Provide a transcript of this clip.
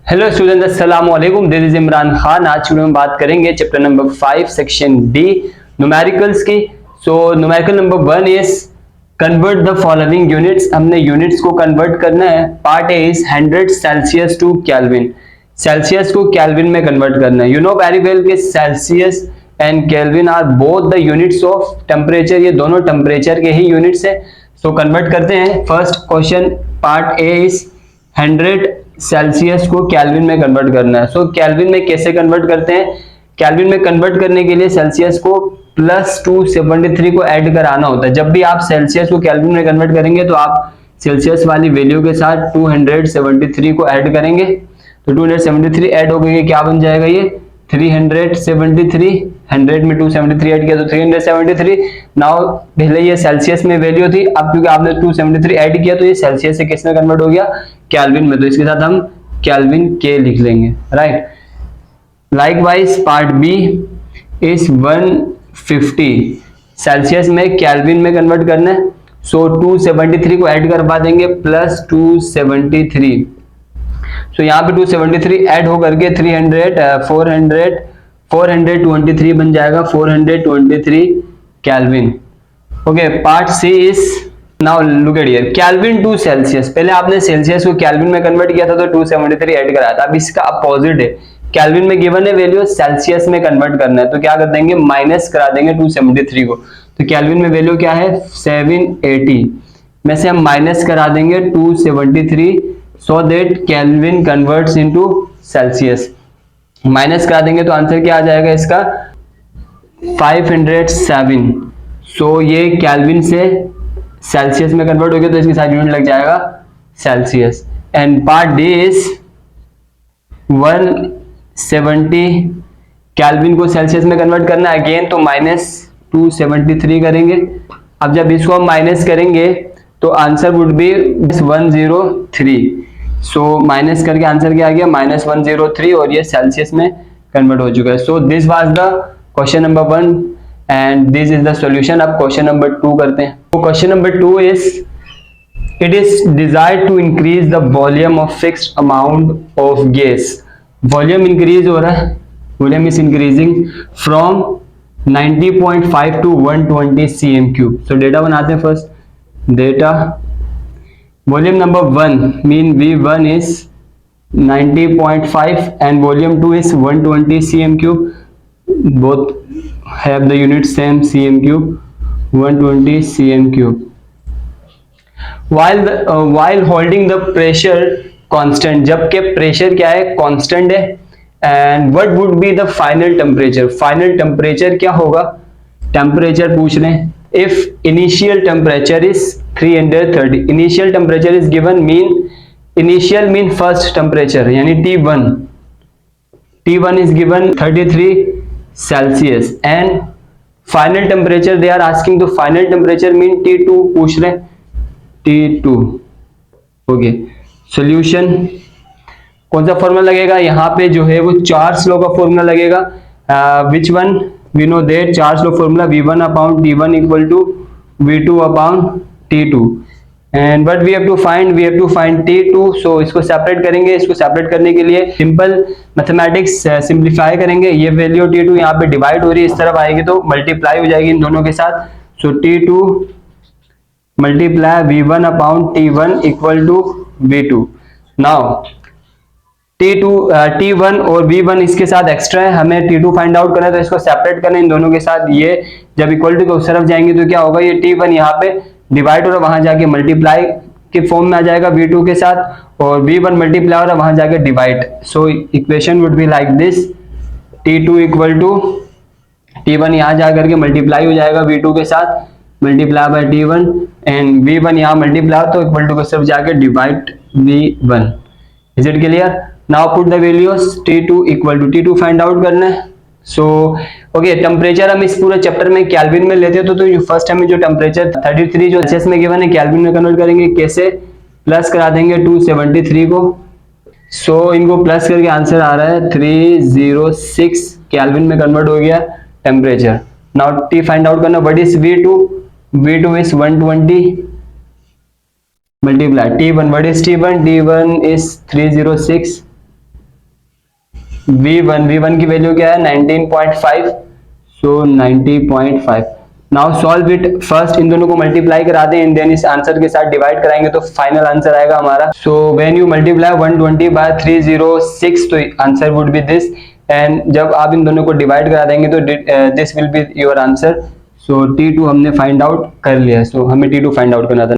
Hello student, अस्सलाम वालेकुम। This is Imran Khan. आज वीडियो में बात करेंगे chapter number 5 section D numericals की। So numerical number 1 is convert the following units. हमने यूनिट्स को कन्वर्ट करना है। Part A is 100 Celsius to Kelvin. Celsius को केल्विन में कन्वर्ट करना है। यू नो वेरी वेल कि Celsius and Kelvin are both the units of temperature. ये दोनों टेम्परेचर के ही यूनिट्स है। सो कन्वर्ट करते हैं। First question part A is 100 Celsius को केल्विन में कन्वर्ट करना है। सो केल्विन में कैसे कन्वर्ट करते हैं? केल्विन में कन्वर्ट करने के लिए सेल्सियस को +273 को ऐड कराना होता है। जब भी आप सेल्सियस को केल्विन में कन्वर्ट करेंगे तो आप सेल्सियस वाली वैल्यू के साथ 273 को ऐड करेंगे। तो 273 ऐड हो गई, क्या बन जाएगा? ये 373। 100 में 273 ऐड किया तो 373। नाउ पहले ये सेल्सियस में वैल्यू थी, अब क्योंकि आपने 273 ऐड किया तो ये सेल्सियस से किस में कन्वर्ट हो गया? केल्विन में। तो इसके साथ हम केल्विन के लिख लेंगे, right. Likewise part B is 150 Celsius में केल्विन में कन्वर्ट करना है। सो 273 को ऐड करवा देंगे +273। तो यहाँ पे 273 ऐड होकर के 423 बन जाएगा। 423 kelvin. Okay, part C is now look at here kelvin to Celsius. पहले आपने सेल्सियस को केल्विन में कन्वर्ट किया था तो 273 ऐड कराया था। अब इसका अपोजिट है, केल्विन में गिवन है वैल्यू, सेल्सियस में कन्वर्ट करना है। तो क्या कर देंगे? माइनस करा देंगे 273 को। तो केल्विन में वैल्यू क्या है? 780 में से हम माइनस करा देंगे 273 so that kelvin converts into Celsius. Minus करा देंगे तो आंसर क्या आ जाएगा इसका? 507। सो ये केल्विन से सेल्सियस में कन्वर्ट हो गया तो इसके साथ यूनिट लग जाएगा Celsius. And part D is 170 kelvin को सेल्सियस में कन्वर्ट करना है अगेन, तो -273 करेंगे। अब जब इसको हम माइनस करेंगे तो answer would B 103। So minus करके आंसर क्या आ गया? -103 और ये सेल्सियस में कन्वर्ट हो चुका है। So this was the question number 1 and this is the solution. अब क्वेश्चन नंबर 2 करते हैं। तो question number 2 is it is desired to increase the volume of fixed amount of gas. Volume increase हो रहा है, volume is increasing from 90.5 to 120 cm3। So data बनाते हैं first. Data volume number 1 mean V1 is 90.5 and volume 2 is 120 cm3. Both have the unit same cm3, 120 cm3. While holding the pressure constant, जबकि pressure क्या है? Constant है। And what would be the final temperature? Final temperature क्या होगा? Temperature पूछ रहे हैं। If initial temperature is 330, initial temperature is given, initial mean first temperature यानी T1 is given 33 Celsius and final temperature they are asking, तो final temperature mean T2 पूछ रहे हैं। T2 okay. सॉल्यूशन कौन सा फॉर्मूला लगेगा? यहाँ पे जो है वो चार्ल्स लॉ का फॉर्मूला लगेगा। Which one? We know that Charles law formula V1 upon T1 equal to V2 upon T2 and what we have to find? We have to find T2। so इसको separate करेंगे। इसको separate करने के लिए simple mathematics simplify करेंगे। ये value T2 यहाँ पे डिवाइड हो रही है, इस तरफ आएगी तो मल्टीप्लाई हो जाएगी इन दोनों के साथ। So T2 multiply V1 upon T1 equal to V2। Now T1 और V1 इसके साथ एक्स्ट्रा है, हमें T2 फाइंड आउट करना है तो इसको सेपरेट करना है इन दोनों के साथ। ये जब इक्वल टू के उस तरफ जाएंगे तो क्या होगा? ये T1 यहाँ पे डिवाइड हो रहा है, वहां जाके मल्टीप्लाई के फॉर्म में आ जाएगा V2 के साथ, और V1 मल्टीप्लाई हो रहा है, वहां जाके divide. So equation would be like this, T2 equal to T1 यहाँ जाकर के मल्टीप्लाई हो जाएगा V2 के साथ, multiply by T1 and V1 यहाँ मल्टीप्लाई तो इक्वल टू के तरफ जाके divide V1। Is it clear? Now put the values. T2 equal to T2 find out करना है। सो ओके, टेम्परेचर हम इस पूरे चैप्टर में केल्विन में लेते हैं तो फर्स्ट हमें जो टेम्परेचर 33 जो सेल्सियस में गिवन है केल्विन में कन्वर्ट करेंगे। कैसे? प्लस करा देंगे 273 को। सो इनको प्लस करके आंसर आ रहा है 306 केल्विन में कन्वर्ट हो गया temperature. Now T find out करना। What is V2? V2 is 120 multiply T1. What is T1? T1 is 306 V1 की वैल्यू क्या है 19.5, सो 90.5। Now solve it. First in दोनों को मल्टीप्लाई करा दें एंड देन इस आंसर के साथ डिवाइड कराएंगे तो फाइनल आंसर आएगा हमारा। So when you multiply 120 by 306 तो answer would be this, and जब आप इन दोनों को डिवाइड करा देंगे तो this will be your answer. So T2 हमने फाइंड आउट कर लिया। सो हमें T2 फाइंड आउट करना था।